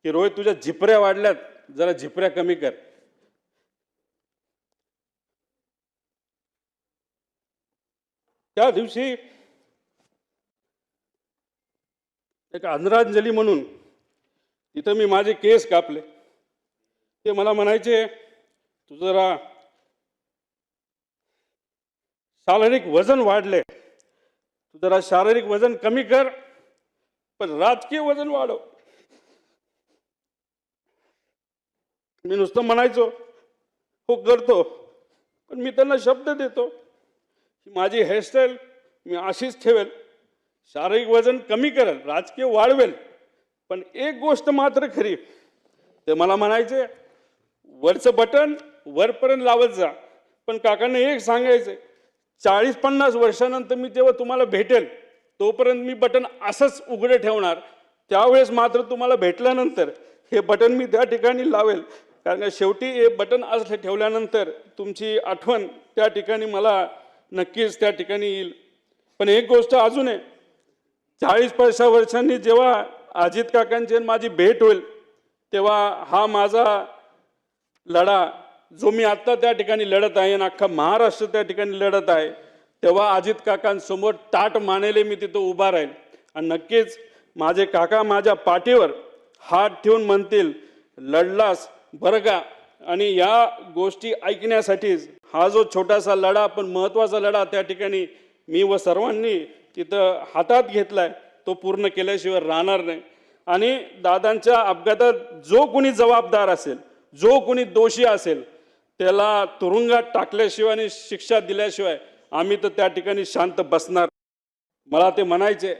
की रोहित तुझ्या झिपऱ्या वाढल्यात, जरा झिपऱ्या कमी कर. त्या दिवशी एक आदरांजली म्हणून तिथं मी माझे केस कापले. ते मला म्हणायचे तुझं जरा शारीरिक वजन वाढले, तू जरा शारीरिक वजन कमी कर पण राजकीय वजन वाढव. मी नुसतं म्हणायचो हो करतो, पण मी त्यांना शब्द देतो की माझी हेअरस्टाईल मी अशीच ठेवेल, शारीरिक वजन कमी करेल, राजकीय वाढवेल. पण एक गोष्ट मात्र खरी, ते मला म्हणायचे वरचं बटन वरपर्यंत लावत जा, पण काकांना एक सांगायचं 40-50 वर्षानंतर मी तेव्हा तुम्हाला भेटेल, तोपर्यंत मी बटन असंच उघडे ठेवणार. त्यावेळेस मात्र तुम्हाला भेटल्यानंतर हे बटन मी त्या ठिकाणी लावेल, कारण शेवटी हे बटन असं ठेवल्यानंतर तुमची आठवण त्या ठिकाणी मला नक्कीच त्या ठिकाणी येईल. पण एक गोष्ट अजून आहे, 40-50 वर्षांनी जेव्हा अजित काकांची माझी भेट होईल, तेव्हा हा माझा लढा जो मी आत्ता त्या ठिकाणी लढत आहे आणि अख्खा महाराष्ट्र त्या ठिकाणी लढत आहे, तेव्हा अजित काकांसमोर ताट मानेले मी तिथं उभा राहील. आणि नक्कीच माझे काका माझ्या पाठीवर हात ठेवून म्हणतील लढलास बरं का. आणि या गोष्टी ऐकण्यासाठीच हा जो छोटासा लढा पण महत्त्वाचा लढा त्या ठिकाणी मी व सर्वांनी तिथं हातात घेतलाय, तो पूर्ण केल्याशिवाय राहणार नाही. आणि दादांच्या अपघातात जो कोणी जबाबदार असेल, जो कोणी दोषी असेल, त्याला तुरुंगात टाकल्याशिवाय आणि शिक्षा दिल्याशिवाय आम्ही तर त्या ठिकाणी शांत बसणार. मला ते म्हणायचे